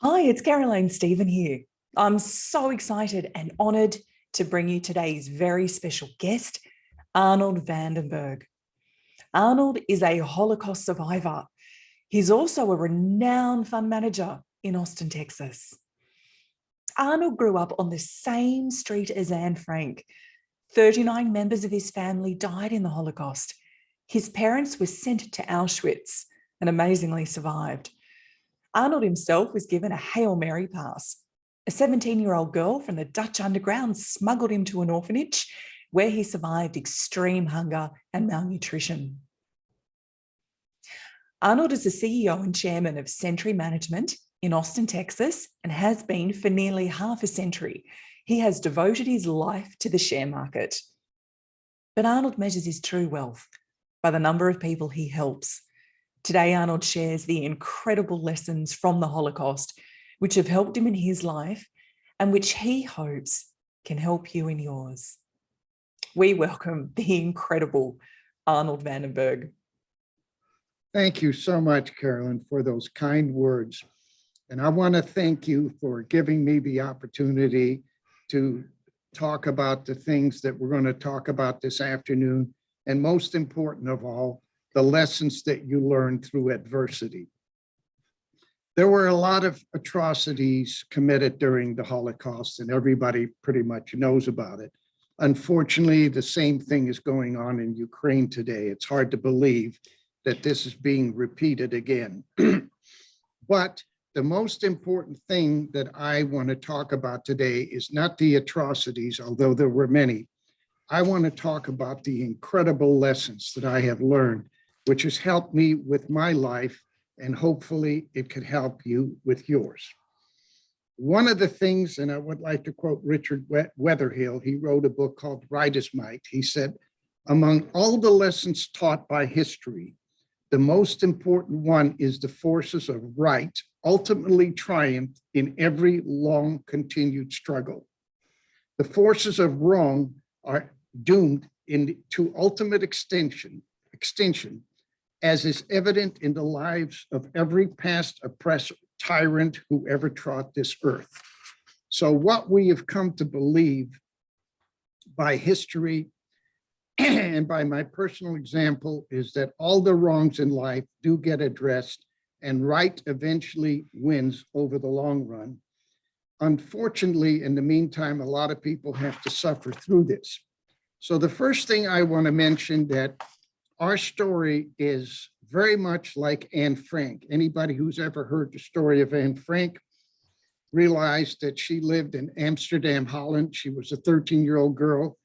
Hi, it's Caroline Stephen here. I'm so excited and honoured to bring you today's very special guest, Arnold Vandenberg. Arnold is a Holocaust survivor. He's also a renowned fund manager in Austin, Texas. Arnold grew up on the same street as Anne Frank. 39 members of his family died in the Holocaust. His parents were sent to Auschwitz and amazingly survived. Arnold himself was given a Hail Mary pass. A 17-year-old girl from the Dutch underground smuggled him to an orphanage where he survived extreme hunger and malnutrition. Arnold is the CEO and chairman of Century Management in Austin, Texas, and has been for nearly half a century. He has devoted his life to the share market. But Arnold measures his true wealth by the number of people he helps. Today, Arnold shares the incredible lessons from the Holocaust, which have helped him in his life and which he hopes can help you in yours. We welcome the incredible Arnold Vandenberg. Thank you so much, Carolyn, for those kind words. And I want to thank you for giving me the opportunity to talk about the things that we're going to talk about this afternoon. And most important of all, the lessons that you learn through adversity. There were a lot of atrocities committed during the Holocaust, and everybody pretty much knows about it. Unfortunately, the same thing is going on in Ukraine today. It's hard to believe that this is being repeated again. But the most important thing that I want to talk about today is not the atrocities, although there were many. I want to talk about the incredible lessons that I have learned, which has helped me with my life, and hopefully it could help you with yours. One of the things, and I would like to quote Richard Weatherhill, he wrote a book called Right as Might. He said, among all the lessons taught by history, the most important one is the forces of right ultimately triumph in every long continued struggle. The forces of wrong are doomed to ultimate extinction, as is evident in the lives of every past oppressor, tyrant who ever trod this earth. So what we have come to believe by history and by my personal example is that all the wrongs in life do get addressed and right eventually wins over the long run. Unfortunately, in the meantime, a lot of people have to suffer through this. So the first thing I want to mention that our story is very much like Anne Frank. Anybody who's ever heard the story of Anne Frank realized that she lived in Amsterdam, Holland. She was a 13-year-old girl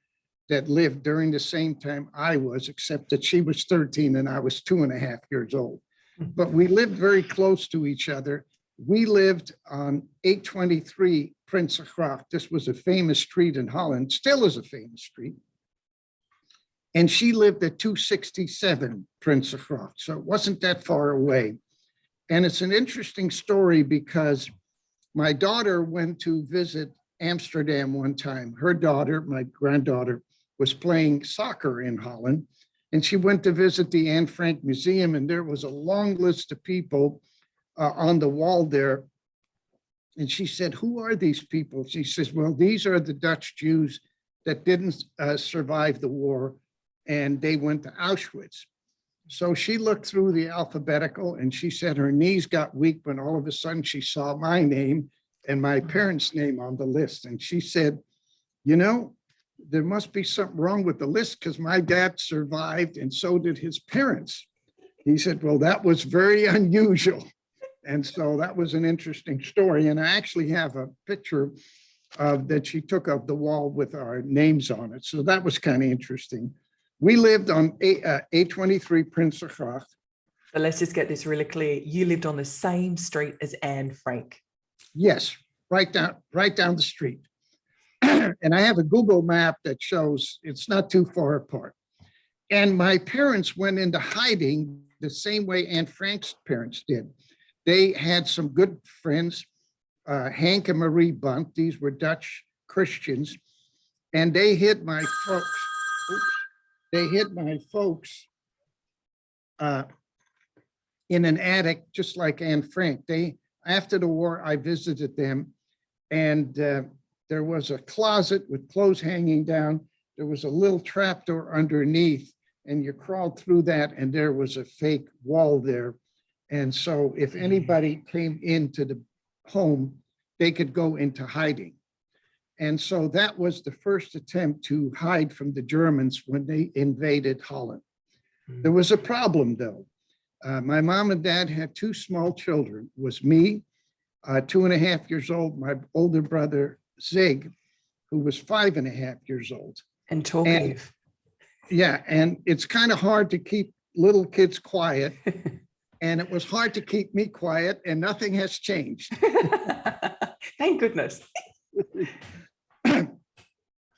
that lived during the same time I was, except that she was 13 and I was 2.5 years old. But we lived very close to each other. We lived on 823 Prinsengracht. This was a famous street in Holland, still is a famous street. And she lived at 267 Prinsengracht, so it wasn't that far away. And it's an interesting story because my daughter went to visit Amsterdam one time. Her daughter, my granddaughter, was playing soccer in Holland, and she went to visit the Anne Frank Museum, and there was a long list of people on the wall there. And she said, who are these people? She says, well, these are the Dutch Jews that didn't survive the war, and they went to Auschwitz. So she looked through the alphabetical and she said her knees got weak when all of a sudden she saw my name and my parents' name on the list. And she said, you know, there must be something wrong with the list because my dad survived and so did his parents. He said, well, that was very unusual. And so that was an interesting story. And I actually have a picture that she took of the wall with our names on it. So that was kind of interesting. We lived on 823 Prinsengracht. So let's just get this really clear. You lived on the same street as Anne Frank. Yes, right down the street. And I have a Google map that shows it's not too far apart. And my parents went into hiding the same way Anne Frank's parents did. They had some good friends, Hank and Marie Bunt. These were Dutch Christians, and they hid my folks. They hid my folks in an attic, just like Anne Frank. After the war, I visited them, and there was a closet with clothes hanging down. There was a little trapdoor underneath, and you crawled through that, and there was a fake wall there. And so if anybody came into the home, they could go into hiding. And so that was the first attempt to hide from the Germans when they invaded Holland. There was a problem, though. My mom and dad had two small children. It was me, 2.5 years old, my older brother, Zig, who was 5.5 years old. And talkative. Yeah, and it's kind of hard to keep little kids quiet. And it was hard to keep me quiet, and nothing has changed. Thank goodness.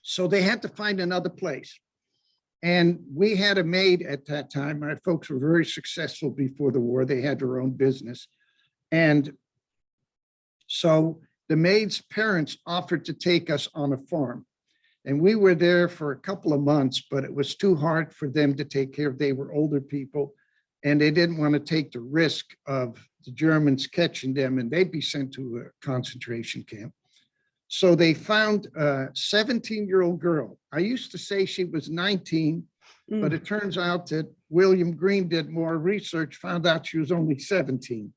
So they had to find another place. And we had a maid at that time. My folks were very successful before the war. They had their own business. And so the maid's parents offered to take us on a farm. And we were there for a couple of months, but it was too hard for them to take care of. They were older people, and they didn't want to take the risk of the Germans catching them, and they'd be sent to a concentration camp. So they found a 17-year-old girl. I used to say she was 19, but it turns out that William Green did more research, found out she was only 17.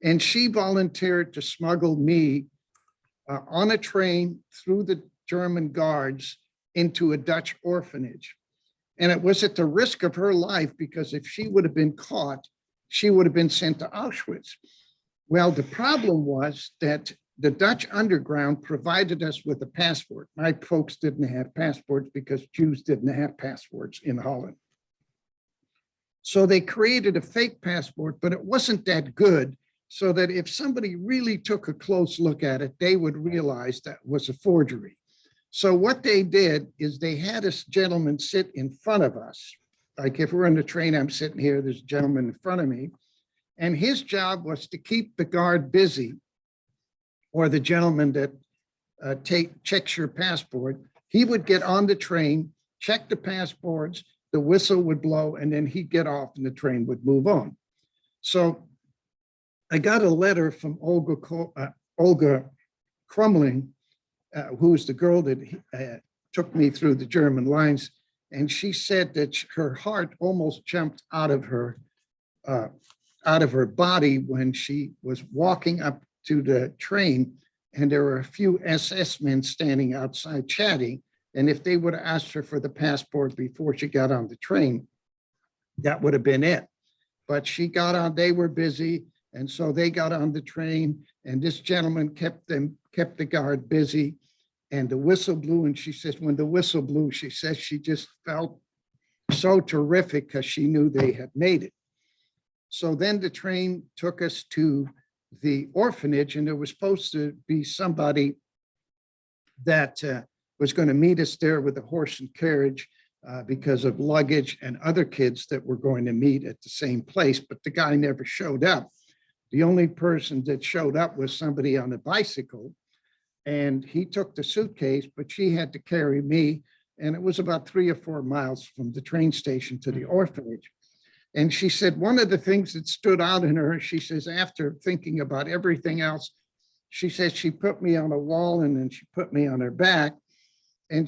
And she volunteered to smuggle me on a train through the German guards into a Dutch orphanage. And it was at the risk of her life, because if she would have been caught, she would have been sent to Auschwitz. Well, the problem was that the Dutch underground provided us with a passport. My folks didn't have passports because Jews didn't have passports in Holland. So they created a fake passport, but it wasn't that good, so that if somebody really took a close look at it, they would realize that was a forgery. So what they did is they had a gentleman sit in front of us. Like if we're on the train, I'm sitting here, there's a gentleman in front of me. And his job was to keep the guard busy, or the gentleman that checks your passport. He would get on the train, check the passports, the whistle would blow, and then he'd get off and the train would move on. So I got a letter from Olga Krumling, who was the girl that took me through the German lines. And she said that her heart almost jumped out of her body when she was walking up to the train, and there were a few SS men standing outside chatting. And if they would have asked her for the passport before she got on the train, that would have been it. But she got on, they were busy. And so they got on the train, and this gentleman kept the guard busy, and the whistle blew. And she says, when the whistle blew, she says she just felt so terrific because she knew they had made it. So then the train took us to the orphanage, and there was supposed to be somebody that was going to meet us there with a horse and carriage because of luggage and other kids that were going to meet at the same place, but the guy never showed up. The only person that showed up was somebody on a bicycle, and he took the suitcase, but she had to carry me, and it was about 3 or 4 miles from the train station to the orphanage. And she said, one of the things that stood out in her, she says, after thinking about everything else, she says she put me on a wall, and then she put me on her back. And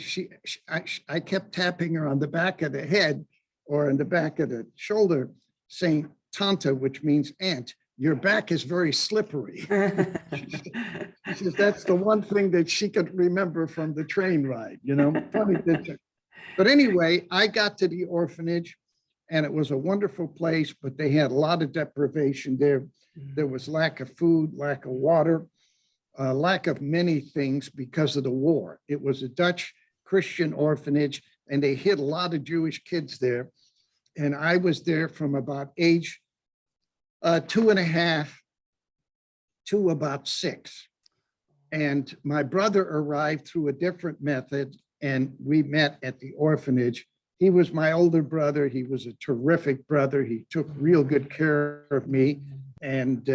I kept tapping her on the back of the head or on the back of the shoulder, saying, Tanta, which means aunt, your back is very slippery. She says that's the one thing that she could remember from the train ride, you know, funny picture. But anyway, I got to the orphanage, and it was a wonderful place, but they had a lot of deprivation there. There was lack of food, lack of water, lack of many things because of the war. It was a Dutch Christian orphanage, and they hid a lot of Jewish kids there. And I was there from about age 2.5 to about 6. And my brother arrived through a different method, and we met at the orphanage. He was my older brother. He was a terrific brother. He took real good care of me. And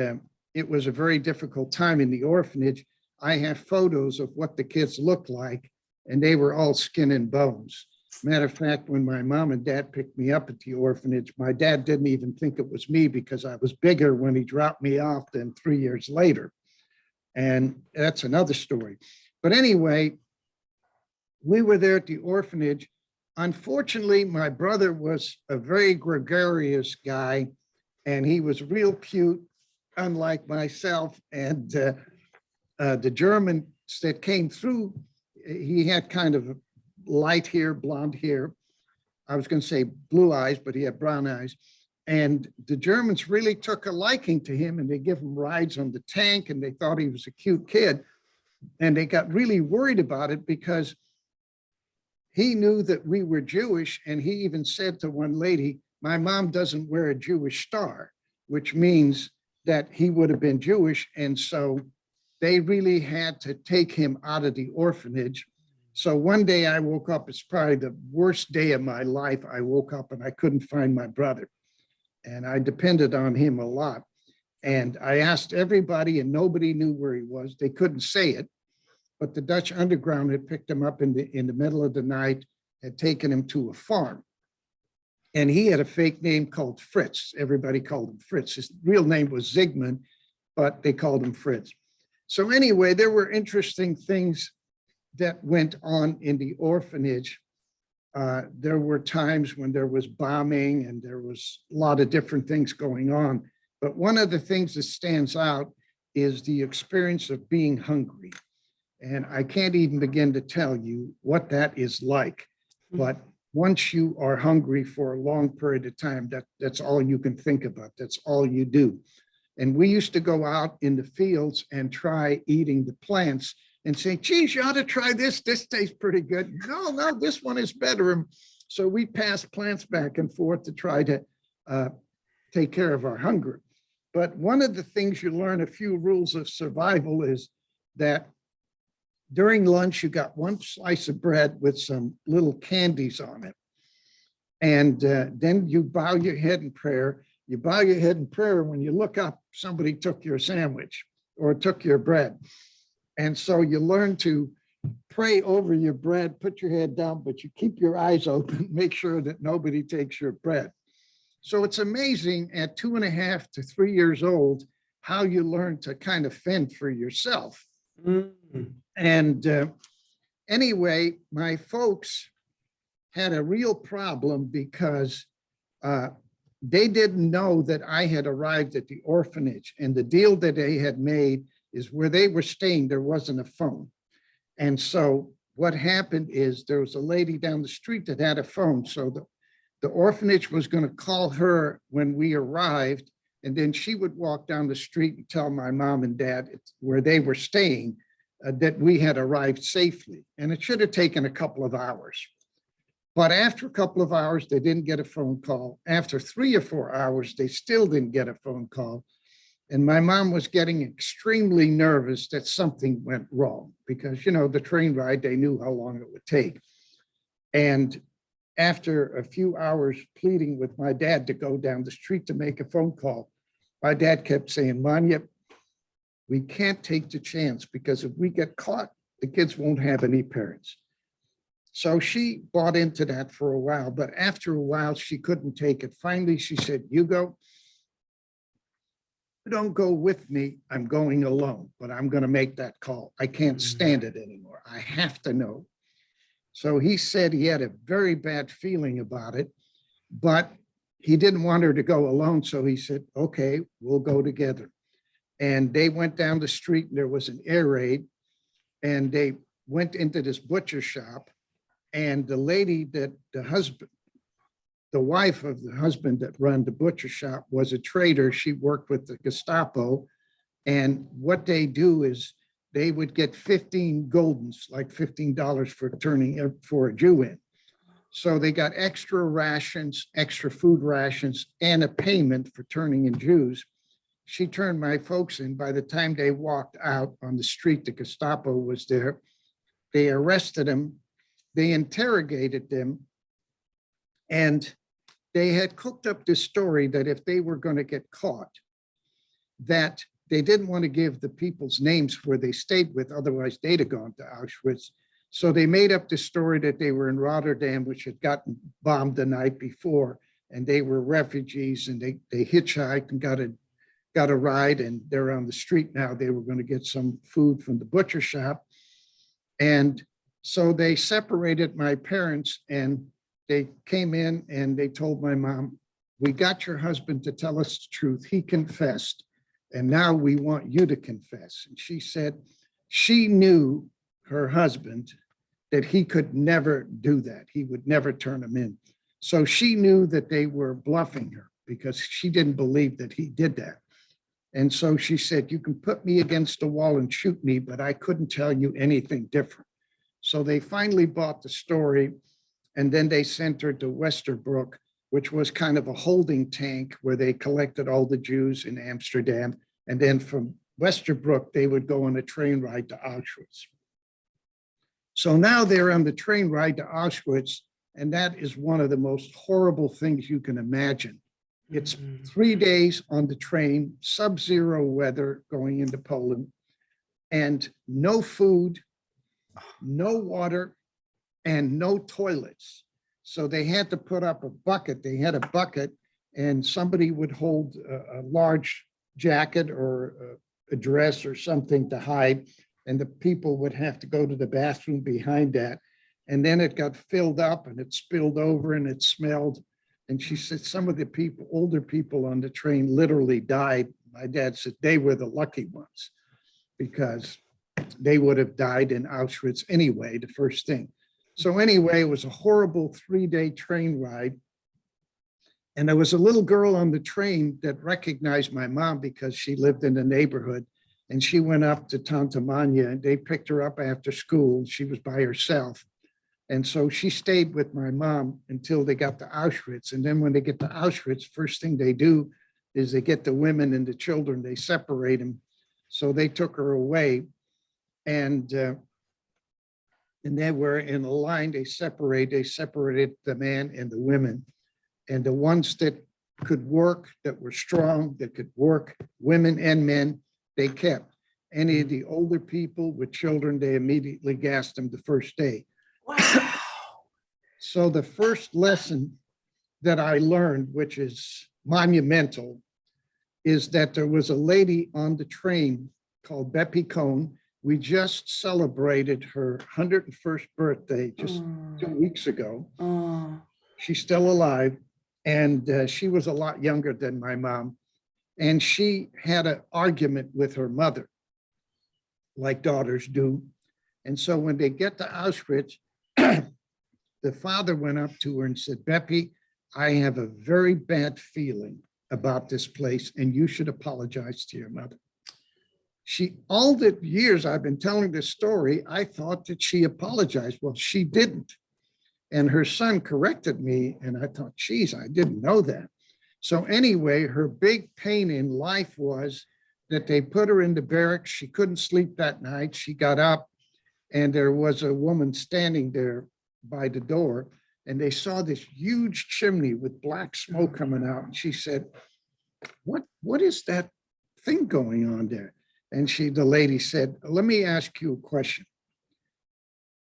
it was a very difficult time in the orphanage. I have photos of what the kids looked like, and they were all skin and bones. Matter of fact, when my mom and dad picked me up at the orphanage, my dad didn't even think it was me because I was bigger when he dropped me off than 3 years later. And that's another story. But anyway, we were there at the orphanage. Unfortunately, my brother was a very gregarious guy, and he was real cute, unlike myself. And the Germans that came through, he had kind of light hair, blonde hair. I was going to say blue eyes, but he had brown eyes. And the Germans really took a liking to him, and they give him rides on the tank, and they thought he was a cute kid. And they got really worried about it because he knew that we were Jewish, and he even said to one lady, my mom doesn't wear a Jewish star, which means that he would have been Jewish. And so they really had to take him out of the orphanage. So one day I woke up, it's probably the worst day of my life. I woke up and I couldn't find my brother. And I depended on him a lot. And I asked everybody and nobody knew where he was. They couldn't say it, but the Dutch underground had picked him up in the middle of the night, had taken him to a farm. And he had a fake name called Fritz. Everybody called him Fritz. His real name was Zygmunt, but they called him Fritz. So anyway, there were interesting things that went on in the orphanage. There were times when there was bombing and there was a lot of different things going on. But one of the things that stands out is the experience of being hungry. And I can't even begin to tell you what that is like. But once you are hungry for a long period of time, that's all you can think about. That's all you do. And we used to go out in the fields and try eating the plants and say, geez, you ought to try this. This tastes pretty good. No, this one is better. And so we passed plants back and forth to try to take care of our hunger. But one of the things you learn, a few rules of survival, is that during lunch, you got one slice of bread with some little candies on it. And then you bow your head in prayer. You bow your head in prayer. When you look up, somebody took your sandwich or took your bread. And so you learn to pray over your bread, put your head down, but you keep your eyes open, make sure that nobody takes your bread. So it's amazing at 2.5 to 3 years old, how you learn to kind of fend for yourself. Mm-hmm. And anyway, my folks had a real problem because they didn't know that I had arrived at the orphanage, and the deal that they had made is where they were staying, there wasn't a phone. And so what happened is there was a lady down the street that had a phone. So the orphanage was going to call her when we arrived, and then she would walk down the street and tell my mom and dad where they were staying that we had arrived safely. And it should have taken a couple of hours. But after a couple of hours, they didn't get a phone call. After 3 or 4 hours, they still didn't get a phone call. And my mom was getting extremely nervous that something went wrong because, you know, the train ride, they knew how long it would take. And after a few hours pleading with my dad to go down the street to make a phone call, my dad kept saying, Manya, we can't take the chance because if we get caught, the kids won't have any parents. So she bought into that for a while, but after a while, she couldn't take it. Finally, she said, Hugo, don't go with me. I'm going alone, but I'm going to make that call. I can't stand it anymore. I have to know. So he said he had a very bad feeling about it, but he didn't want her to go alone. So he said, okay, we'll go together. And they went down the street and there was an air raid, and they went into this butcher shop, and the lady that the wife of the husband that ran the butcher shop was a traitor. She worked with the Gestapo. And what they do is they would get 15 guldens, like $15 for turning for a Jew in. So they got extra rations, extra food rations, and a payment for turning in Jews. She turned my folks in. By the time they walked out on the street, the Gestapo was there. They arrested them. They interrogated them. And they had cooked up this story that if they were going to get caught, that they didn't want to give the people's names where they stayed with, otherwise they'd have gone to Auschwitz. So they made up the story that they were in Rotterdam, which had gotten bombed the night before, and they were refugees, and they hitchhiked and got a ride, and they're on the street now. They were going to get some food from the butcher shop. And so they separated my parents, and they came in and they told my mom, "We got your husband to tell us the truth. He confessed, and now we want you to confess." And she said she knew her husband, that he could never do that. He would never turn him in. So she knew that they were bluffing her because she didn't believe that he did that. And so she said, "You can put me against the wall and shoot me, but I couldn't tell you anything different." So they finally bought the story, and then they sent her to Westerbroek, which was kind of a holding tank where they collected all the Jews in Amsterdam. And then from Westerbroek, they would go on a train ride to Auschwitz. So now they're on the train ride to Auschwitz, and that is one of the most horrible things you can imagine. It's 3 days on the train, sub-zero weather going into Poland, and no food, no water, and no toilets. So they had to put up a bucket. They had a bucket, and somebody would hold a large jacket or a dress or something to hide, and the people would have to go to the bathroom behind that. And then it got filled up and it spilled over and it smelled. And she said some of the people, older people on the train literally died. My dad said they were the lucky ones because they would have died in Auschwitz anyway, the first thing. So anyway, it was a horrible 3-day train ride. And there was a little girl on the train that recognized my mom because she lived in the neighborhood. And she went up to Tante Manya, and they picked her up after school. She was by herself. And so she stayed with my mom until they got to Auschwitz. And then when they get to Auschwitz, first thing they do is they get the women and the children, they separate them. So they took her away, and they were in a line. They separated the man and the women. And the ones that could work, that were strong, that could work, women and men, they kept. Any of the older people with children, they immediately gassed them the first day. Wow. So the first lesson that I learned, which is monumental, is that there was a lady on the train called Beppy Cohn. We just celebrated her 101st birthday just 2 weeks ago. She's still alive, and she was a lot younger than my mom. And she had an argument with her mother, like daughters do. And so when they get to Auschwitz, the father went up to her and said, "Beppy, I have a very bad feeling about this place, and you should apologize to your mother." All the years I've been telling this story, I thought that she apologized. Well, she didn't. And her son corrected me, and I thought, geez, I didn't know that. So anyway, her big pain in life was that they put her in the barracks. She couldn't sleep that night. She got up, and there was a woman standing there by the door, and they saw this huge chimney with black smoke coming out. And she said, what is that thing going on there? And the lady said, "Let me ask you a question.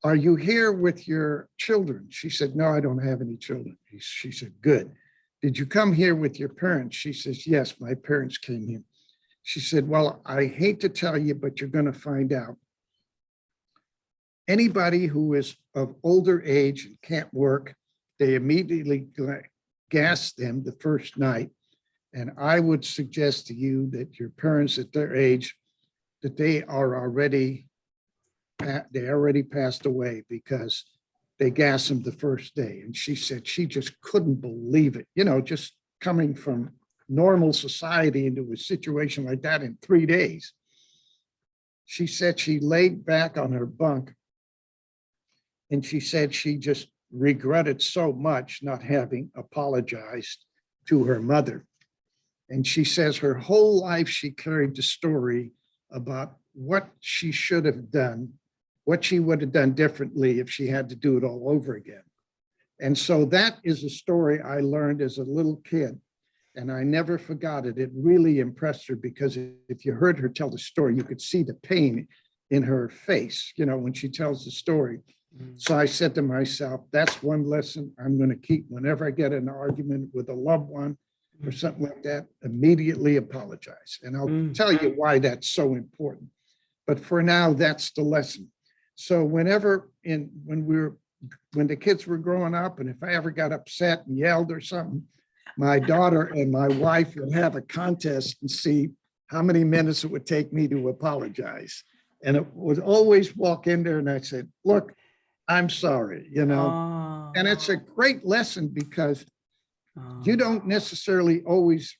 Are you here with your children?" She said, "No, I don't have any children." She said, "Good. Did you come here with your parents?" She says, "Yes, my parents came here." She said, "Well, I hate to tell you, but you're going to find out. Anybody who is of older age and can't work, they immediately gas them the first night. And I would suggest to you that your parents at their age, that they already passed away because they gassed them the first day." And she said she just couldn't believe it, just coming from normal society into a situation like that in 3 days. She said she laid back on her bunk, and she said she just regretted so much not having apologized to her mother. And she says her whole life she carried the story about what she should have done, what she would have done differently if she had to do it all over again. And so that is a story I learned as a little kid, and I never forgot it. It really impressed her because if you heard her tell the story, you could see the pain in her face, when she tells the story. So I said to myself, that's one lesson I'm going to keep. Whenever I get in an argument with a loved one or something like that, immediately apologize. And I'll tell you why that's so important. But for now, that's the lesson. So when the kids were growing up, and if I ever got upset and yelled or something, my daughter and my wife would have a contest and see how many minutes it would take me to apologize. And it would always walk in there and I said, look, I'm sorry, and it's a great lesson because you don't necessarily always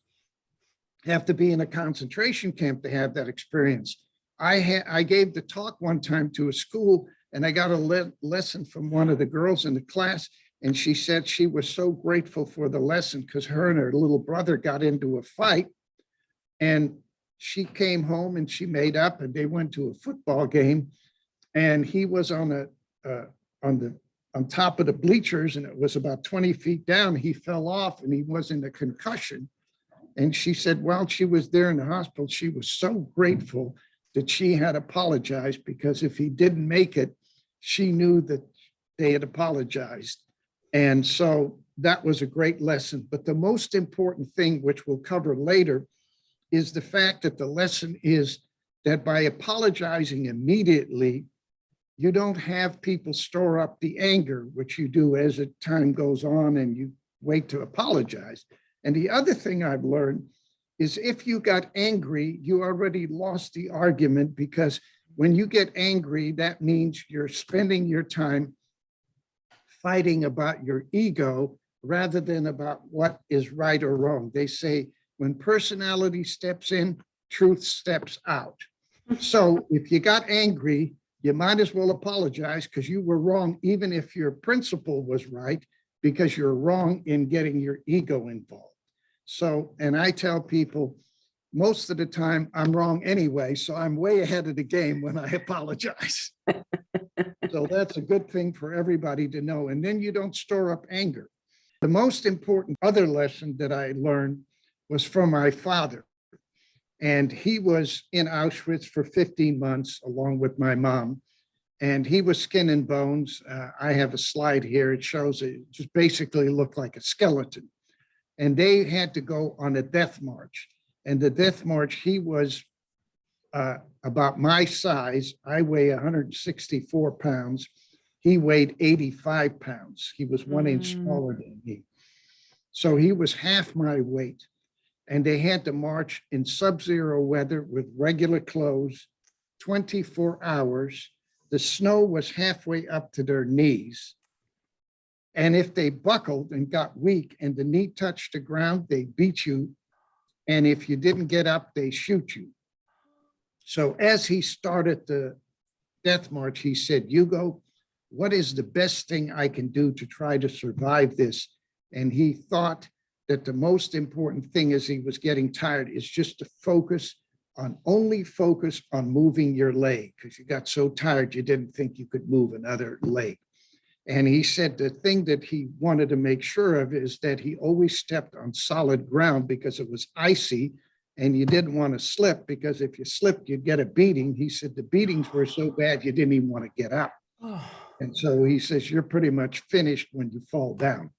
have to be in a concentration camp to have that experience. I gave the talk one time to a school and I got a lesson from one of the girls in the class. And she said she was so grateful for the lesson because her and her little brother got into a fight. And she came home and she made up and they went to a football game. And he was on top of the bleachers and it was about 20 feet down. He fell off and he was in a concussion. And she said, while she was there in the hospital, she was so grateful that she had apologized because if he didn't make it, she knew that they had apologized. And so that was a great lesson. But the most important thing, which we'll cover later, is the fact that the lesson is that by apologizing immediately, you don't have people store up the anger, which you do as the time goes on and you wait to apologize. And the other thing I've learned is if you got angry, you already lost the argument because when you get angry, that means you're spending your time fighting about your ego rather than about what is right or wrong. They say when personality steps in, truth steps out. So if you got angry, you might as well apologize because you were wrong, even if your principle was right, because you're wrong in getting your ego involved. So, and I tell people, most of the time I'm wrong anyway, so I'm way ahead of the game when I apologize. So that's a good thing for everybody to know. And then you don't store up anger. The most important other lesson that I learned was from my father. And he was in Auschwitz for 15 months along with my mom. And he was skin and bones. I have a slide here. It shows it just basically looked like a skeleton. And they had to go on a death march. And the death march, he was about my size. I weigh 164 pounds. He weighed 85 pounds. He was 1 inch smaller than me. So he was half my weight. And they had to march in sub-zero weather with regular clothes, 24 hours. The snow was halfway up to their knees. And if they buckled and got weak and the knee touched the ground, they beat you. And if you didn't get up, they shoot you. So as he started the death march, he said, Hugo, what is the best thing I can do to try to survive this? And he thought that the most important thing as he was getting tired is just to focus on moving your leg because you got so tired you didn't think you could move another leg. And he said the thing that he wanted to make sure of is that he always stepped on solid ground because it was icy and you didn't want to slip because if you slipped, you'd get a beating. He said the beatings were so bad you didn't even want to get up. And so he says, you're pretty much finished when you fall down.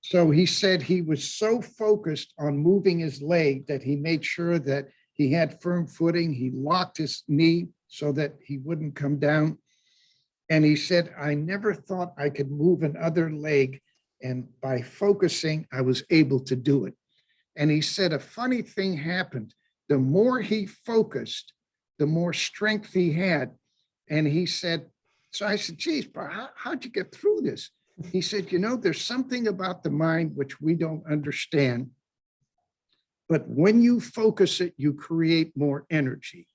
So he said he was so focused on moving his leg that he made sure that he had firm footing. He locked his knee so that he wouldn't come down. And he said, I never thought I could move another leg. And by focusing, I was able to do it. And he said, a funny thing happened. The more he focused, the more strength he had. And he said, so I said, geez, bro, how'd you get through this? He said, there's something about the mind which we don't understand. But when you focus it, you create more energy.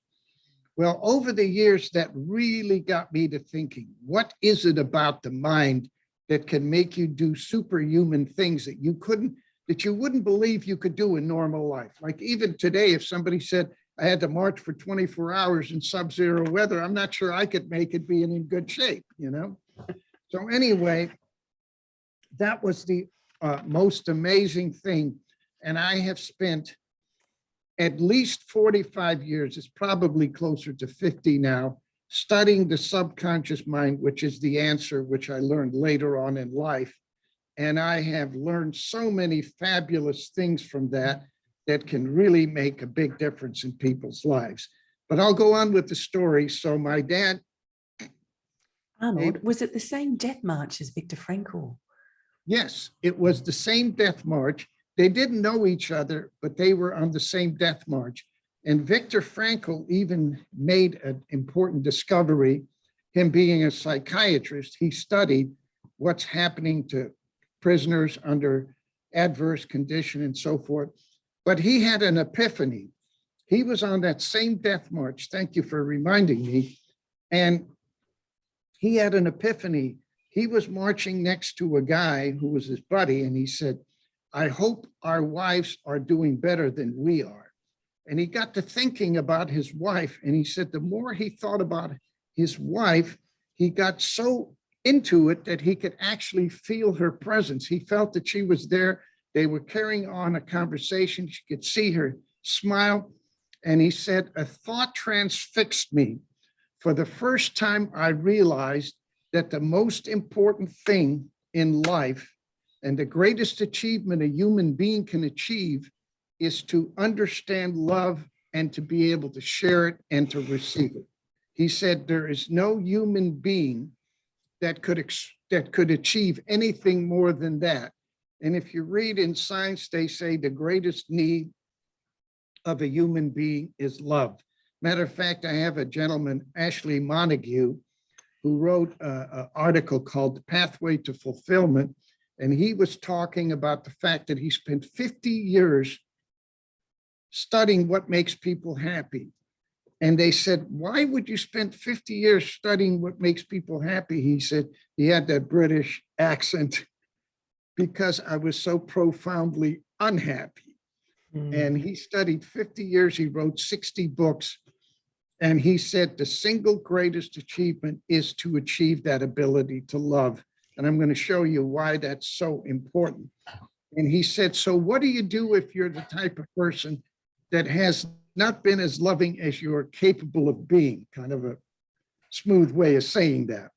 Well, over the years, that really got me to thinking, what is it about the mind that can make you do superhuman things that you wouldn't believe you could do in normal life? Like even today, if somebody said, I had to march for 24 hours in sub-zero weather, I'm not sure I could make it being in good shape, So anyway, that was the most amazing thing. And I have spent at least 45 years, it's probably closer to 50 now, studying the subconscious mind, which is the answer, which I learned later on in life. And I have learned so many fabulous things from that that can really make a big difference in people's lives. But I'll go on with the story. So my dad. Arnold, was it the same death march as Viktor Frankl? Yes, it was the same death march. They didn't know each other, but they were on the same death march. And Viktor Frankl even made an important discovery. Him being a psychiatrist, he studied what's happening to prisoners under adverse condition and so forth. But he had an epiphany. He was on that same death march. Thank you for reminding me. And he had an epiphany. He was marching next to a guy who was his buddy, and he said, I hope our wives are doing better than we are. And he got to thinking about his wife, and he said the more he thought about his wife, he got so into it that he could actually feel her presence. He felt that she was there. They were carrying on a conversation. She could see her smile. And he said, a thought transfixed me. For the first time, I realized that the most important thing in life and the greatest achievement a human being can achieve is to understand love and to be able to share it and to receive it. He said, there is no human being that could achieve anything more than that. And if you read in science, they say the greatest need of a human being is love. Matter of fact, I have a gentleman, Ashley Montague, who wrote an article called The Pathway to Fulfillment. And he was talking about the fact that he spent 50 years studying what makes people happy. And they said, why would you spend 50 years studying what makes people happy? He said, he had that British accent, because I was so profoundly unhappy. And he studied 50 years, he wrote 60 books. And he said the single greatest achievement is to achieve that ability to love. And I'm going to show you why that's so important. And he said, so what do you do if you're the type of person that has not been as loving as you're capable of being? Kind of a smooth way of saying that.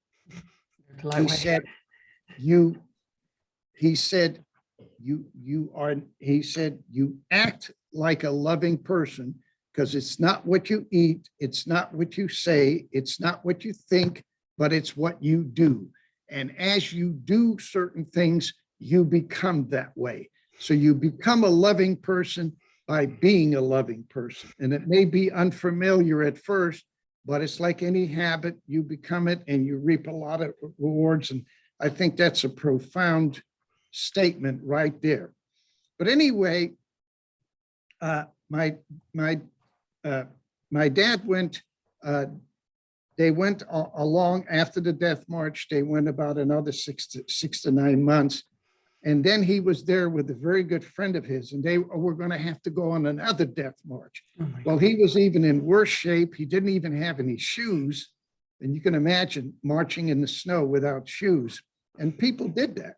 He said, you act like a loving person, because it's not what you eat, it's not what you say, it's not what you think, but it's what you do. And as you do certain things, you become that way. So you become a loving person by being a loving person. And it may be unfamiliar at first, but it's like any habit, you become it and you reap a lot of rewards. And I think that's a profound statement right there. But anyway, my dad went, they went along after the death march. They went about another 6 to 9 months. And then he was there with a very good friend of his, and they were going to have to go on another death march. Well, he was even in worse shape. He didn't even have any shoes. And you can imagine marching in the snow without shoes. And people did that.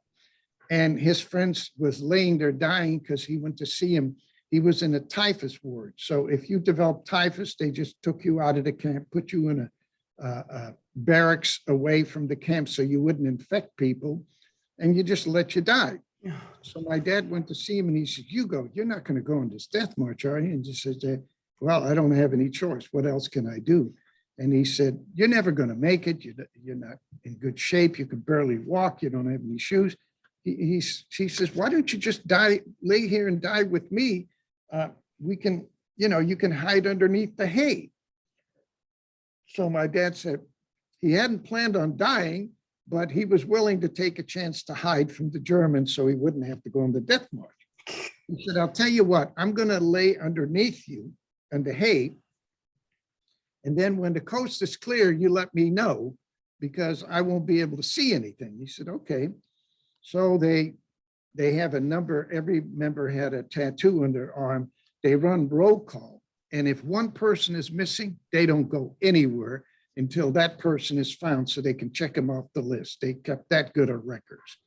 And his friend was laying there dying because he went to see him. He was in a typhus ward. So if you developed typhus, they just took you out of the camp, put you in a barracks away from the camp so you wouldn't infect people, and you just let you die. So my dad went to see him and he said, Hugo, you're not going to go on this death march, are you? And he said, well, I don't have any choice. What else can I do? And he said, you're never going to make it. You're not in good shape. You can barely walk. You don't have any shoes. He says, why don't you just lay here and die with me? We can, you can hide underneath the hay. So my dad said he hadn't planned on dying, but he was willing to take a chance to hide from the Germans so he wouldn't have to go on the death march. He said, I'll tell you what, I'm going to lay underneath you in the hay. And then when the coast is clear, you let me know, because I won't be able to see anything. He said, okay. So they have a number, every member had a tattoo on their arm. They run roll call. And if one person is missing, they don't go anywhere until that person is found so they can check them off the list. They kept that good of records.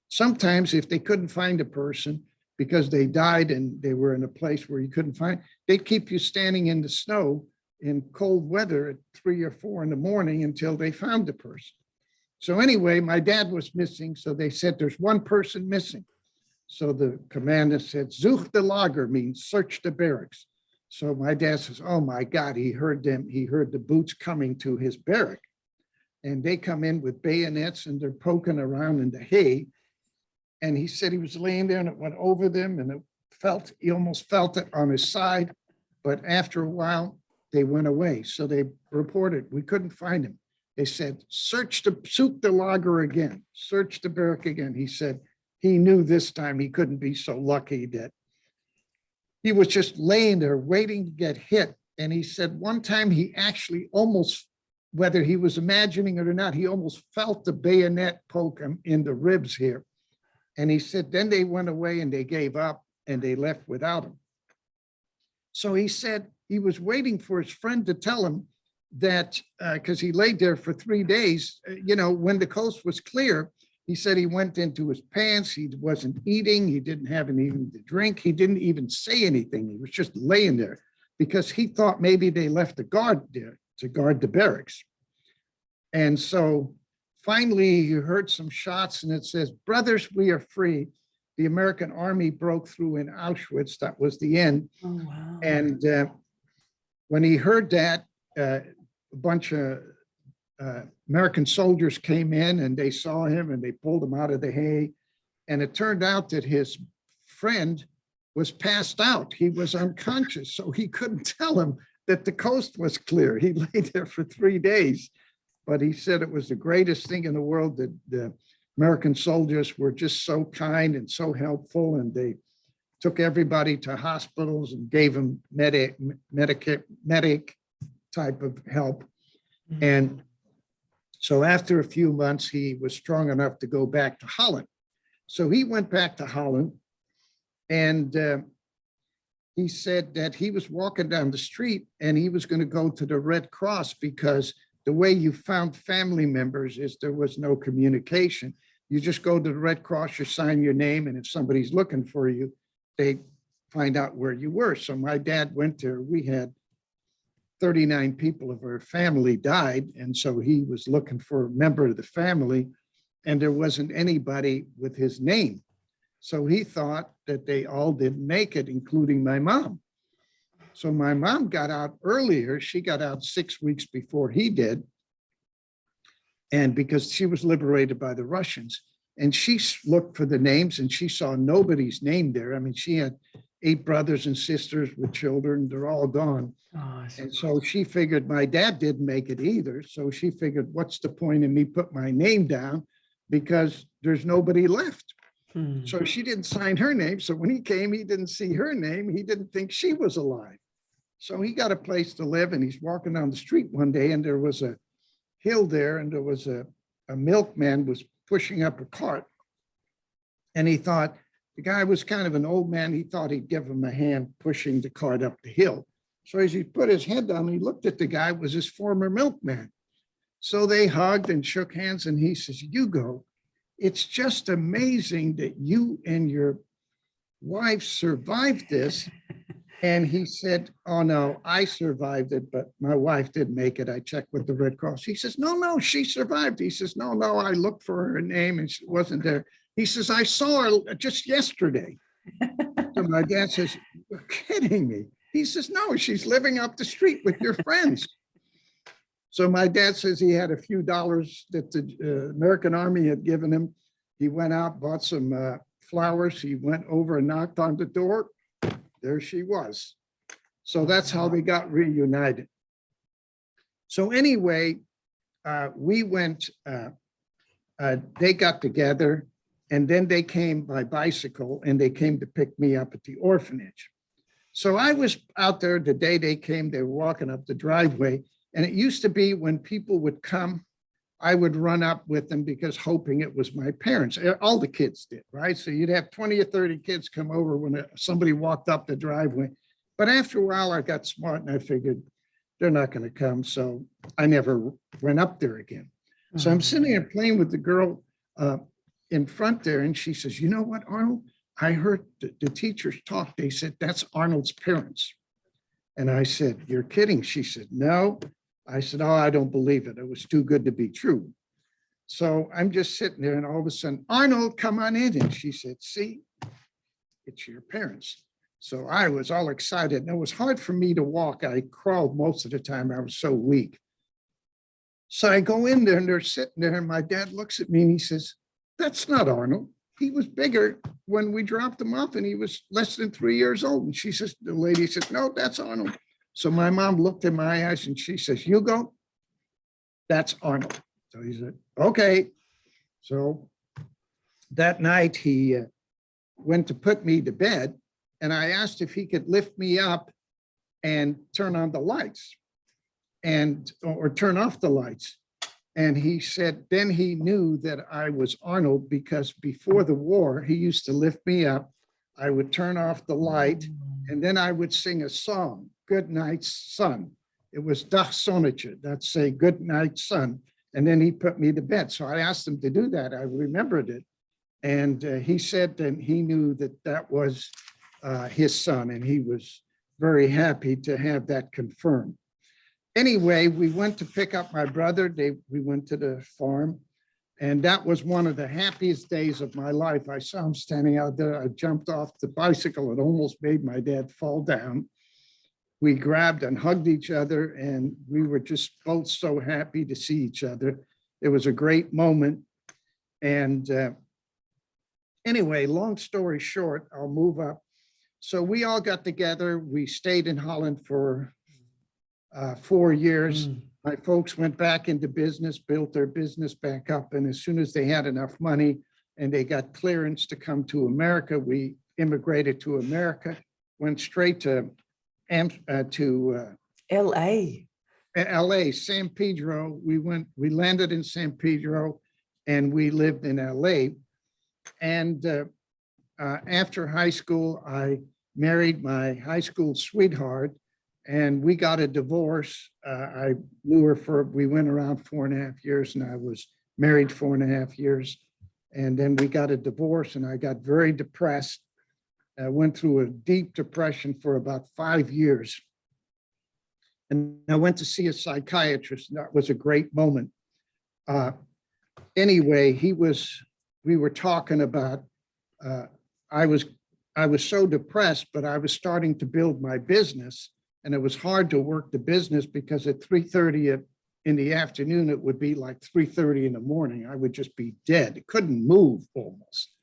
Sometimes if they couldn't find a person because they died and they were in a place where you couldn't find, they'd keep you standing in the snow in cold weather at 3 or 4 in the morning until they found the person. So anyway, my dad was missing. So they said, there's one person missing. So the commander said, Such the Lager means search the barracks. So my dad says, oh my God, he heard them. He heard the boots coming to his barrack. And they come in with bayonets and they're poking around in the hay. And he said he was laying there and it went over them and he almost felt it on his side. But after a while, they went away. So they reported, we couldn't find him. They said, search the Lager again, search the barrack again. He said he knew this time he couldn't be so lucky that he was just laying there waiting to get hit. And he said one time he actually almost, whether he was imagining it or not, he almost felt the bayonet poke him in the ribs here. And he said, then they went away and they gave up and they left without him. So he said he was waiting for his friend to tell him that, because he laid there for 3 days, when the coast was clear, he said he went into his pants, he wasn't eating, he didn't have anything to drink, he didn't even say anything, he was just laying there because he thought maybe they left a guard there to guard the barracks. And so finally he heard some shots and it says, brothers, we are free. The American army broke through in Auschwitz. That was the end. Oh, wow. And when he heard that, a bunch of American soldiers came in and they saw him and they pulled him out of the hay. And it turned out that his friend was passed out. He was unconscious, so he couldn't tell him that the coast was clear. He lay there for 3 days, but he said it was the greatest thing in the world that the American soldiers were just so kind and so helpful, and they took everybody to hospitals and gave them medic type of help. Mm-hmm. And so after a few months, he was strong enough to go back to Holland. So he went back to Holland and he said that he was walking down the street and he was going to go to the Red Cross because the way you found family members is there was no communication. You just go to the Red Cross, you sign your name, and if somebody's looking for you, they find out where you were. So my dad went there. We had 39 people of our family died. And so he was looking for a member of the family and there wasn't anybody with his name. So he thought that they all didn't make it, including my mom. So my mom got out earlier. She got out 6 weeks before he did. And because she was liberated by the Russians, and she looked for the names and she saw nobody's name there. I mean, she had 8 brothers and sisters with children. They're all gone. Oh, and so she figured my dad didn't make it either. So she figured, what's the point in me put my name down because there's nobody left. So she didn't sign her name. So when he came, he didn't see her name. He didn't think she was alive. So he got a place to live and he's walking down the street one day and there was a hill there and there was a milkman was pushing up a cart. And he thought, the guy was kind of an old man. He thought he'd give him a hand pushing the cart up the hill. So as he put his head down, he looked at the guy, it was his former milkman. So they hugged and shook hands and he says, Hugo, it's just amazing that you and your wife survived this. And he said, oh no, I survived it, but my wife didn't make it. I checked with the Red Cross. He says, no, she survived. He says, no, I looked for her name and she wasn't there. He says, I saw her just yesterday. So my dad says, you're kidding me. He says, no, she's living up the street with your friends. So my dad says he had a few dollars that the American Army had given him. He went out, bought some flowers. He went over and knocked on the door. There she was. So that's how they got reunited. So anyway, we went, they got together and then they came by bicycle and they came to pick me up at the orphanage. So I was out there the day they came, they were walking up the driveway. And it used to be when people would come, I would run up with them because hoping it was my parents. All the kids did, right? So you'd have 20 or 30 kids come over when somebody walked up the driveway. But after a while, I got smart and I figured they're not going to come. So I never went up there again. So I'm sitting there playing with the girl in front there. And she says, you know what, Arnold? I heard the teachers talk. They said, that's Arnold's parents. And I said, "You're kidding." She said, "No." I said, "Oh, I don't believe it. It was too good to be true." So I'm just sitting there and all of a sudden, "Arnold, come on in." And she said, "See, it's your parents." So I was all excited and it was hard for me to walk. I crawled most of the time. I was so weak. So I go in there and they're sitting there and my dad looks at me and he says, "That's not Arnold. He was bigger when we dropped him off and he was less than 3 years old." And she says, the lady said, "No, that's Arnold." So my mom looked in my eyes and she says, "Hugo, that's Arnold." So he said, "Okay." So that night he went to put me to bed and I asked if he could lift me up and turn on the lights or turn off the lights. And he said, then he knew that I was Arnold because before the war, he used to lift me up. I would turn off the light and then I would sing a song, "Good Night, Son." It was Dag Zonnetje, that's say "Good Night, Son." And then he put me to bed. So I asked him to do that. I remembered it. And he said that he knew that that was his son, and he was very happy to have that confirmed. Anyway, we went to pick up my brother. We went to the farm, and that was one of the happiest days of my life. I saw him standing out there. I jumped off the bicycle and almost made my dad fall down. We grabbed and hugged each other, and we were just both so happy to see each other. It was a great moment. And anyway, long story short, I'll move up. So we all got together. We stayed in Holland for 4 years. My folks went back into business, built their business back up. And as soon as they had enough money and they got clearance to come to America, we immigrated to America, went straight to LA. LA, San Pedro. We landed in San Pedro and we lived in LA. And after high school, I married my high school sweetheart and we got a divorce. I knew her we went around 4.5 years and I was married 4.5 years. And then we got a divorce and I got very depressed. I went through a deep depression for about 5 years. And I went to see a psychiatrist, and that was a great moment. Anyway, we were talking about, I was so depressed, but I was starting to build my business. And it was hard to work the business because at 3:30 in the afternoon, it would be like 3:30 in the morning. I would just be dead. I couldn't move almost.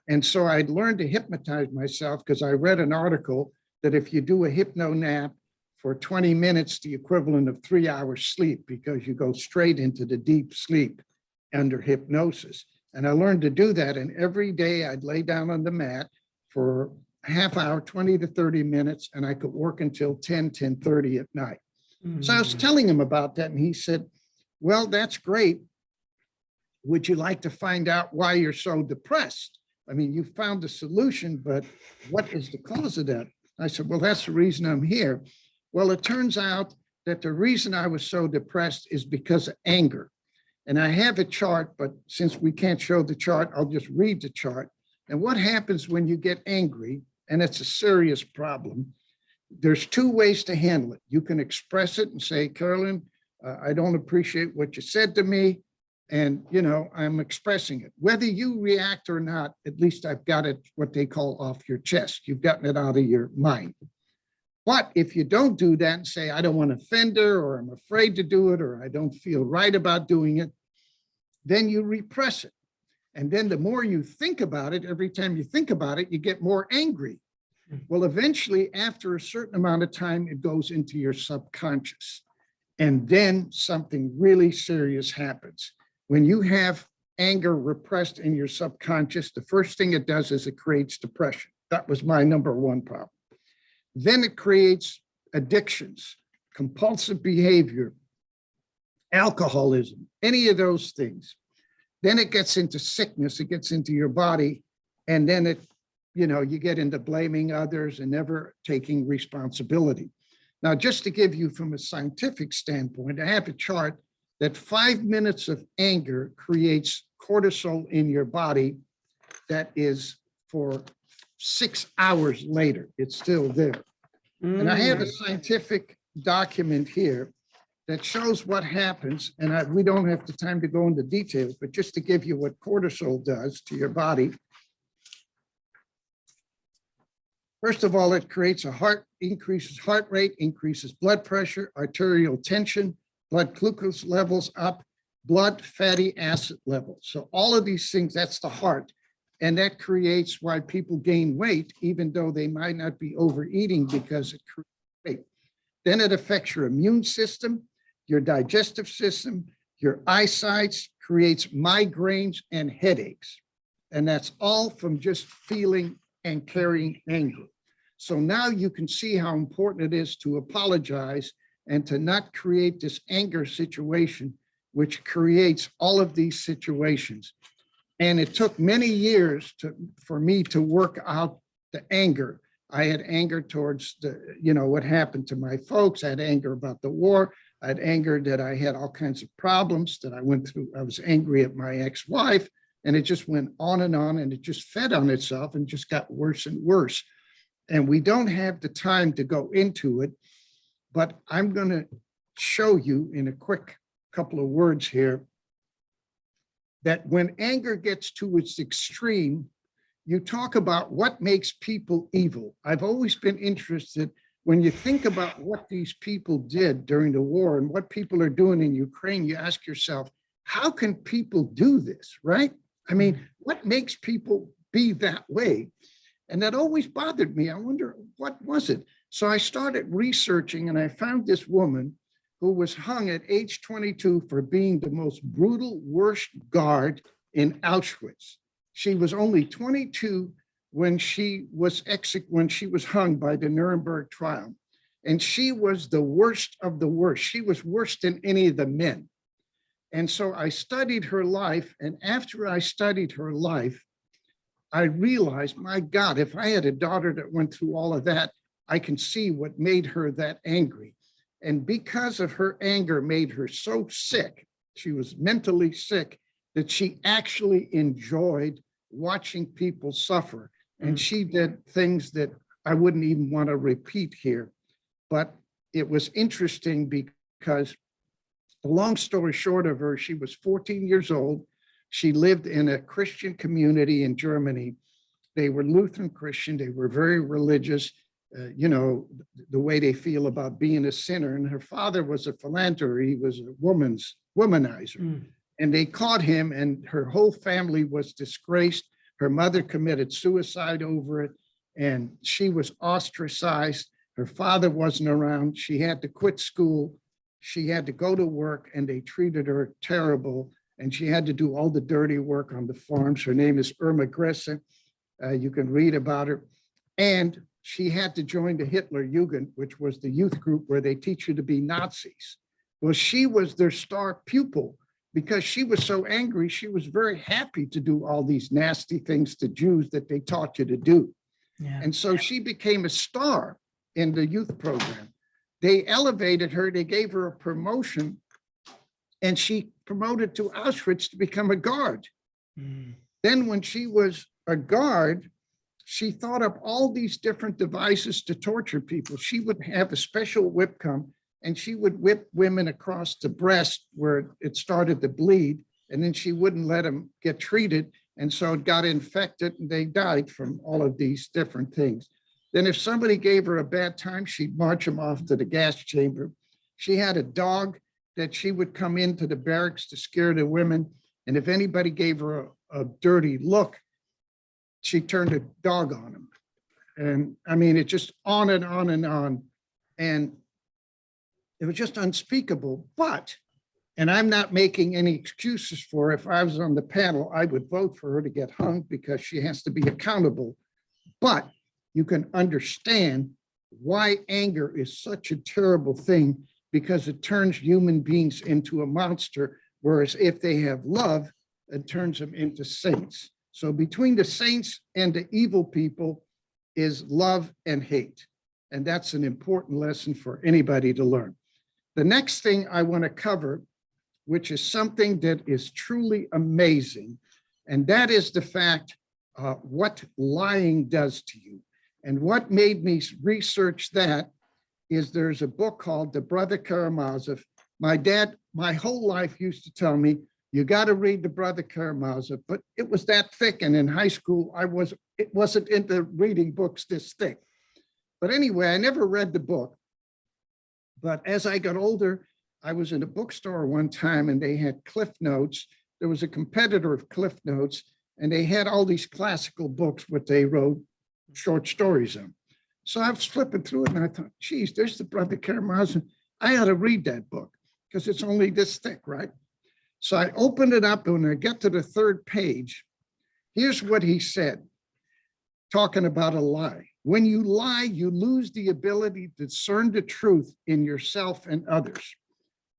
And so I'd learned to hypnotize myself because I read an article that if you do a hypno nap for 20 minutes, the equivalent of 3 hours sleep, because you go straight into the deep sleep under hypnosis. And I learned to do that. And every day I'd lay down on the mat for a half hour, 20 to 30 minutes, and I could work until 10:30 at night. So I was telling him about that, and he said, "Well, that's great. Would you like to find out why you're so depressed? I mean, you found a solution, but what is the cause of that?" I said, "Well, that's the reason I'm here." Well, it turns out that the reason I was so depressed is because of anger. And I have a chart, but since we can't show the chart, I'll just read the chart. And what happens when you get angry, and it's a serious problem, there's 2 ways to handle it. You can express it and say, "Carolyn, I don't appreciate what you said to me. And, I'm expressing it." Whether you react or not, at least I've got it, what they call off your chest. You've gotten it out of your mind. But if you don't do that and say, "I don't want to offend her," or "I'm afraid to do it," or "I don't feel right about doing it," then you repress it. And then the more you think about it, every time you think about it, you get more angry. Well, eventually, after a certain amount of time, it goes into your subconscious. And then something really serious happens. When you have anger repressed in your subconscious, the first thing it does is it creates depression. That was my number 1 problem. Then it creates addictions, compulsive behavior, alcoholism, any of those things. Then it gets into sickness, it gets into your body, and then you get into blaming others and never taking responsibility. Now, just to give you from a scientific standpoint, I have a chart that 5 minutes of anger creates cortisol in your body that is for 6 hours later, it's still there. And I have a scientific document here that shows what happens. And we don't have the time to go into details, but just to give you what cortisol does to your body. First of all, it creates increases heart rate, increases blood pressure, arterial tension, blood glucose levels up, blood fatty acid levels. So all of these things, that's the heart. And that creates why people gain weight, even though they might not be overeating, because it creates weight. Then it affects your immune system, your digestive system, your eyesight, creates migraines and headaches. And that's all from just feeling and carrying anger. So now you can see how important it is to apologize and to not create this anger situation, which creates all of these situations. And it took many years for me to work out the anger. I had anger towards what happened to my folks. I had anger about the war. I had anger that I had all kinds of problems that I went through. I was angry at my ex-wife, and it just went on, and it just fed on itself and just got worse and worse. And we don't have the time to go into it, but I'm going to show you in a quick couple of words here that when anger gets to its extreme, you talk about what makes people evil. I've always been interested when you think about what these people did during the war and what people are doing in Ukraine, you ask yourself, how can people do this, right? I mean, what makes people be that way? And that always bothered me. I wonder, what was it? So I started researching, and I found this woman who was hung at age 22 for being the most brutal, worst guard in Auschwitz. She was only 22 when she was hung by the Nuremberg trial. And she was the worst of the worst. She was worse than any of the men. And so I studied her life. And after I studied her life, I realized, my God, if I had a daughter that went through all of that, I can see what made her that angry. And because of her anger made her so sick, she was mentally sick, that she actually enjoyed watching people suffer. And she did things that I wouldn't even want to repeat here. But it was interesting because, the long story short of her, she was 14 years old. She lived in a Christian community in Germany. They were Lutheran Christian. They were very religious, the way they feel about being a sinner. And her father was a philanderer. He was a womanizer. And they caught him, and her whole family was disgraced. Her mother committed suicide over it, and she was ostracized. Her father wasn't around. She had to quit school. She had to go to work, and they treated her terrible. And she had to do all the dirty work on the farms. Her name is Irma Gresse. You can read about her. And she had to join the Hitler Jugend, which was the youth group where they teach you to be Nazis. Well, she was their star pupil because she was so angry. She was very happy to do all these nasty things to Jews that they taught you to do. Yeah. And so she became a star in the youth program. They elevated her. They gave her a promotion, and she promoted to Auschwitz to become a guard. Then when she was a guard, she thought up all these different devices to torture people. She would have a special whip come, and she would whip women across the breast where it started to bleed, and then she wouldn't let them get treated. And so it got infected, and they died from all of these different things. Then if somebody gave her a bad time, she'd march them off to the gas chamber. She had a dog that she would come into the barracks to scare the women. And if anybody gave her a dirty look, she turned the dog on them. And I mean, it just on and on and on. And it was just unspeakable. But, and I'm not making any excuses for her. If I was on the panel, I would vote for her to get hung because she has to be accountable. But you can understand why anger is such a terrible thing, because it turns human beings into a monster, whereas if they have love, it turns them into saints. So between the saints and the evil people is love and hate. And that's an important lesson for anybody to learn. The next thing I want to cover, which is something that is truly amazing, and that is the fact what lying does to you. And what made me research that is there's a book called The Brother Karamazov. My dad, my whole life used to tell me, you got to read The Brother Karamazov, but it was that thick. And in high school, it wasn't into reading books this thick. But anyway, I never read the book. But as I got older, I was in a bookstore one time and they had Cliff Notes. There was a competitor of Cliff Notes and they had all these classical books, what they wrote short stories on. So I was flipping through it and I thought, geez, there's the Brother Karamazov. I ought to read that book because it's only this thick, right? So I opened it up and when I get to the third page, here's what he said, talking about a lie. When you lie, you lose the ability to discern the truth in yourself and others.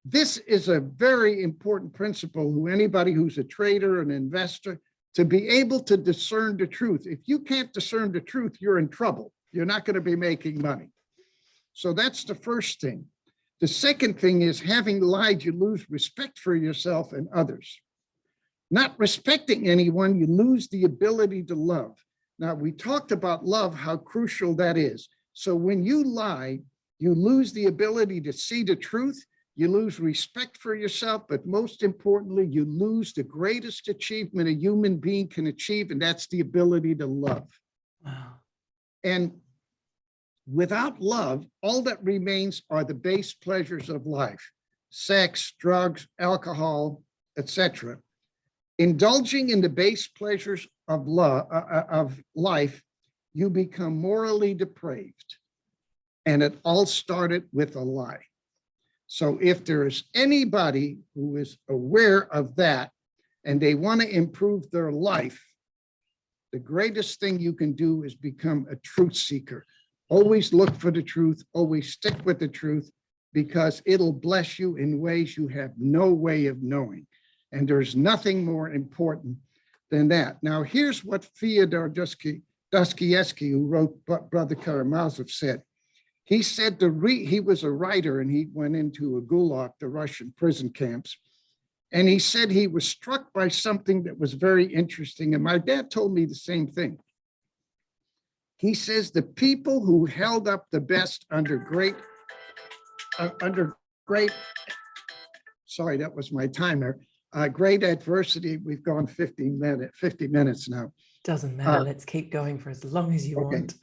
This is a very important principle who anybody who's a trader, an investor, to be able to discern the truth. If you can't discern the truth, you're in trouble. You're not going to be making money. So that's the first thing. The second thing is having lied, you lose respect for yourself and others. Not respecting anyone, you lose the ability to love. Now, we talked about love, how crucial that is. So when you lie, you lose the ability to see the truth, you lose respect for yourself, but most importantly, you lose the greatest achievement a human being can achieve, and that's the ability to love. Wow. And without love, all that remains are the base pleasures of life, sex, drugs, alcohol, etc. Indulging in the base pleasures of life, you become morally depraved. And it all started with a lie. So if there is anybody who is aware of that and they want to improve their life, the greatest thing you can do is become a truth seeker. Always look for the truth, always stick with the truth, because it'll bless you in ways you have no way of knowing. And there's nothing more important than that. Now, here's what Fyodor Dostoevsky, who wrote Brother Karamazov, said. He said he was a writer and he went into a gulag, the Russian prison camps. And he said he was struck by something that was very interesting. And my dad told me the same thing. He says the people who held up the best under great, sorry, that was my timer. Great adversity. We've gone 50 minutes now. Doesn't matter. Let's keep going for as long as you want.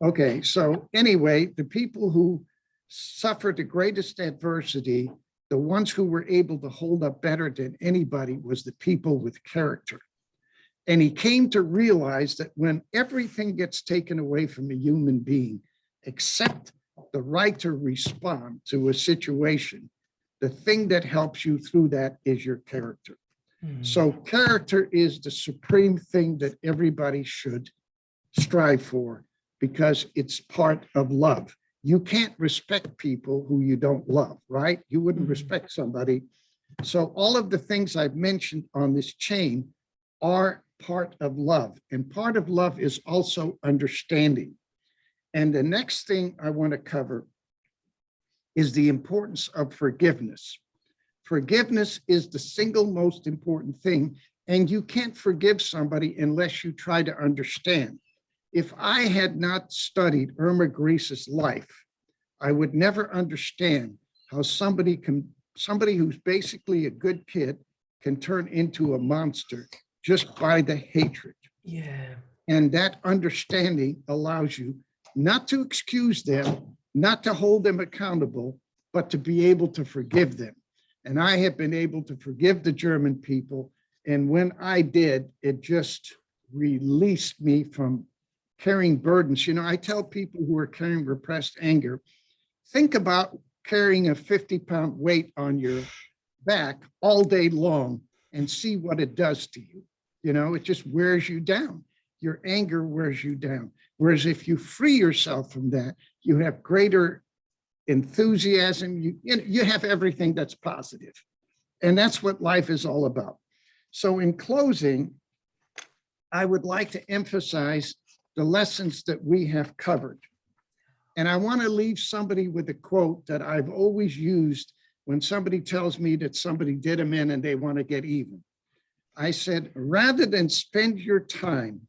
Okay, so anyway, the people who suffered the greatest adversity, the ones who were able to hold up better than anybody, was the people with character. And he came to realize that when everything gets taken away from a human being, except the right to respond to a situation, the thing that helps you through that is your character. So character is the supreme thing that everybody should strive for, because it's part of love. You can't respect people who you don't love, right? You wouldn't respect somebody. So all of the things I've mentioned on this chain are part of love. And part of love is also understanding. And the next thing I want to cover is the importance of forgiveness. Forgiveness is the single most important thing. And you can't forgive somebody unless you try to understand. If I had not studied Irma Grease's life, I would never understand how somebody who's basically a good kid can turn into a monster just by the hatred. Yeah. And that understanding allows you not to excuse them, not to hold them accountable, but to be able to forgive them. And I have been able to forgive the German people. And when I did, it just released me from carrying burdens. You know, I tell people who are carrying repressed anger, think about carrying a 50-pound weight on your back all day long and see what it does to you. You know, it just wears you down. Your anger wears you down. Whereas if you free yourself from that, you have greater enthusiasm. You have everything that's positive. And that's what life is all about. So in closing, I would like to emphasize the lessons that we have covered. And I want to leave somebody with a quote that I've always used when somebody tells me that somebody did them in and they want to get even. I said, rather than spend your time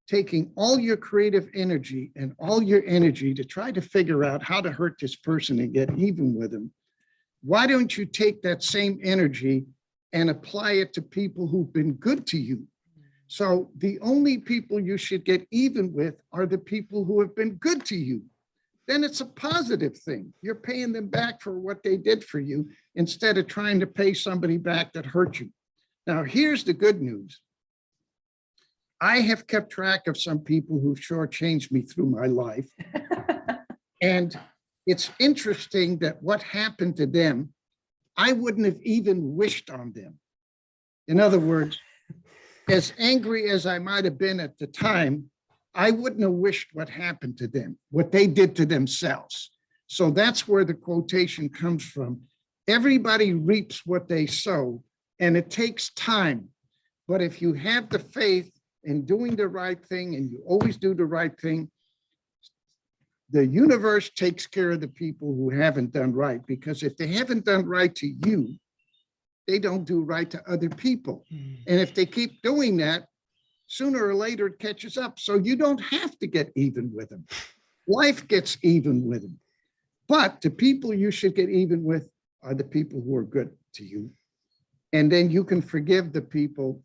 taking all your creative energy and all your energy to try to figure out how to hurt this person and get even with them, why don't you take that same energy and apply it to people who've been good to you? So the only people you should get even with are the people who have been good to you. Then it's a positive thing. You're paying them back for what they did for you instead of trying to pay somebody back that hurt you. Now, here's the good news. I have kept track of some people who've shortchanged me through my life. And it's interesting that what happened to them, I wouldn't have even wished on them. In other words, as angry as I might have been at the time, I wouldn't have wished what happened to them, what they did to themselves. So that's where the quotation comes from. Everybody reaps what they sow, and it takes time. But if you have the faith in doing the right thing, and you always do the right thing, the universe takes care of the people who haven't done right, because if they haven't done right to you, they don't do right to other people. And if they keep doing that, sooner or later it catches up. So you don't have to get even with them. Life gets even with them. But the people you should get even with are the people who are good to you. And then you can forgive the people.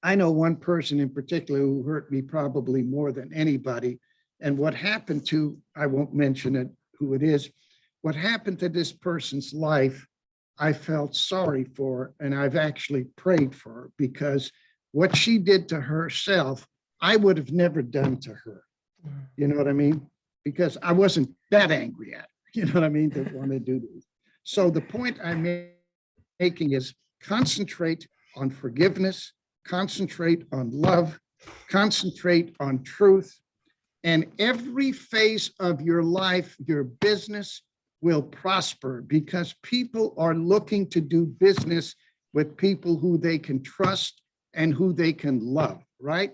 I know one person in particular who hurt me probably more than anybody. And what happened to, I won't mention it, who it is, what happened to this person's life, I felt sorry for, and I've actually prayed for her, because what she did to herself, I would have never done to her. You know what I mean? Because I wasn't that angry at her, you know what I mean, to want to do this. So the point I'm making is concentrate on forgiveness, concentrate on love, concentrate on truth, and every phase of your life, your business will prosper, because people are looking to do business with people who they can trust and who they can love, right?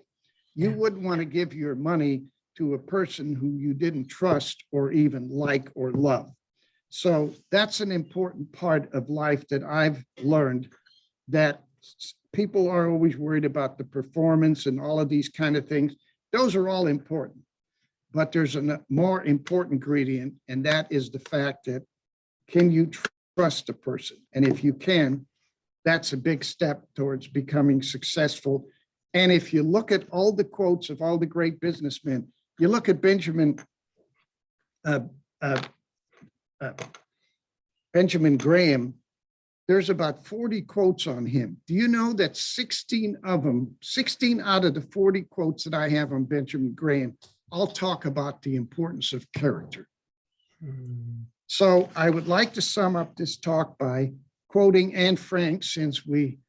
You wouldn't want to give your money to a person who you didn't trust or even like or love. So that's an important part of life that I've learned, that people are always worried about the performance and all of these kind of things. Those are all important. But there's a more important ingredient, and that is the fact that, can you trust a person? And if you can, that's a big step towards becoming successful. And if you look at all the quotes of all the great businessmen, you look at Benjamin Graham, there's about 40 quotes on him. Do you know that 16 out of the 40 quotes that I have on Benjamin Graham, I'll talk about the importance of character. So I would like to sum up this talk by quoting Anne Frank, since we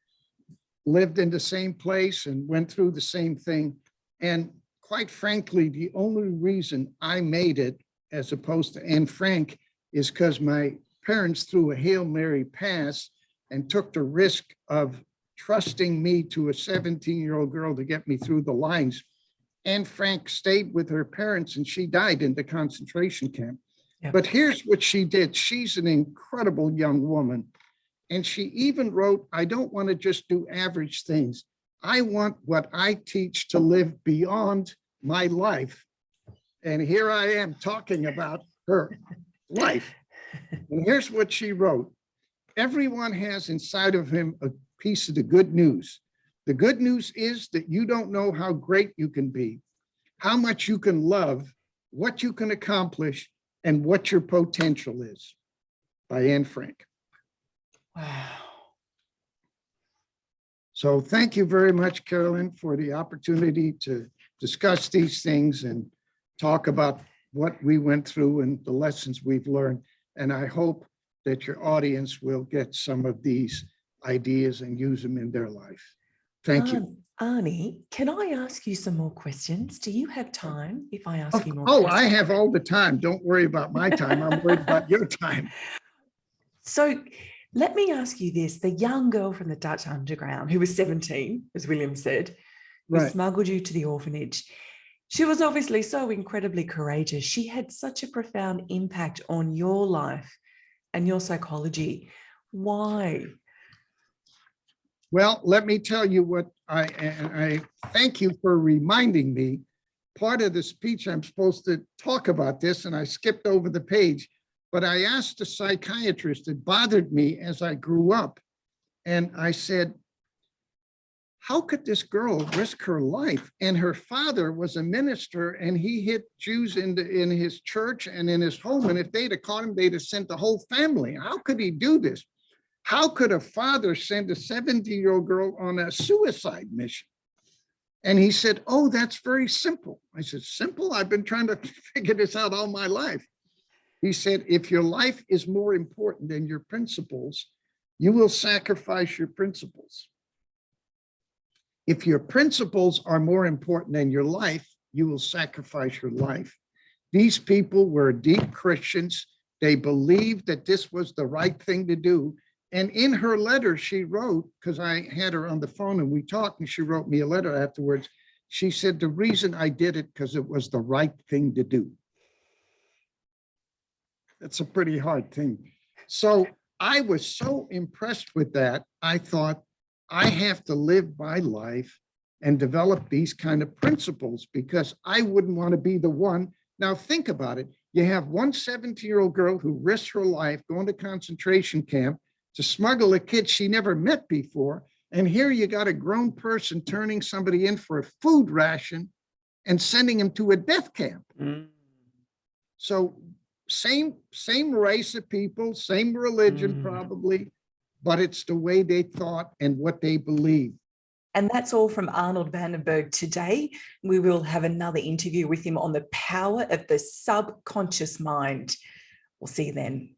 lived in the same place and went through the same thing. And quite frankly, the only reason I made it as opposed to Anne Frank is because my parents threw a Hail Mary pass and took the risk of trusting me to a 17-year-old girl to get me through the lines. Anne Frank stayed with her parents, and she died in the concentration camp. Yep. But here's what she did. She's an incredible young woman. And she even wrote, I don't want to just do average things. I want what I teach to live beyond my life. And here I am talking about her life. And here's what she wrote. Everyone has inside of him a piece of the good news. The good news is that you don't know how great you can be, how much you can love, what you can accomplish, and what your potential is. By Anne Frank. Wow. So thank you very much, Carolyn, for the opportunity to discuss these things and talk about what we went through and the lessons we've learned. And I hope that your audience will get some of these ideas and use them in their life. Thank you. Arnie, can I ask you some more questions? Do you have time if I ask you more questions? I have all the time. Don't worry about my time. I'm worried about your time. So let me ask you this. The young girl from the Dutch underground who was 17, as William said, who smuggled you to the orphanage. She was obviously so incredibly courageous. She had such a profound impact on your life and your psychology. Why? Well, let me tell you what I thank you for reminding me. Part of the speech, I'm supposed to talk about this, and I skipped over the page, but I asked a psychiatrist, it bothered me as I grew up. And I said, how could this girl risk her life? And her father was a minister, and he hit Jews in his church and in his home. And if they'd have caught him, they'd have sent the whole family. How could he do this? How could a father send a 17-year-old girl on a suicide mission? And he said, oh, that's very simple. I said, simple? I've been trying to figure this out all my life. He said, if your life is more important than your principles, you will sacrifice your principles. If your principles are more important than your life, you will sacrifice your life. These people were deep Christians. They believed that this was the right thing to do. And in her letter, she wrote, because I had her on the phone and we talked, and she wrote me a letter afterwards. She said, the reason I did it, because it was the right thing to do. That's a pretty hard thing. So I was so impressed with that. I thought, I have to live my life and develop these kind of principles, because I wouldn't want to be the one. Now think about it. You have one 17-year-old girl who risked her life going to concentration camp to smuggle a kid she never met before. And here you got a grown person turning somebody in for a food ration and sending him to a death camp. Mm. So same race of people, same religion probably, but it's the way they thought and what they believed. And that's all from Arnold Vandenberg today. We will have another interview with him on the power of the subconscious mind. We'll see you then.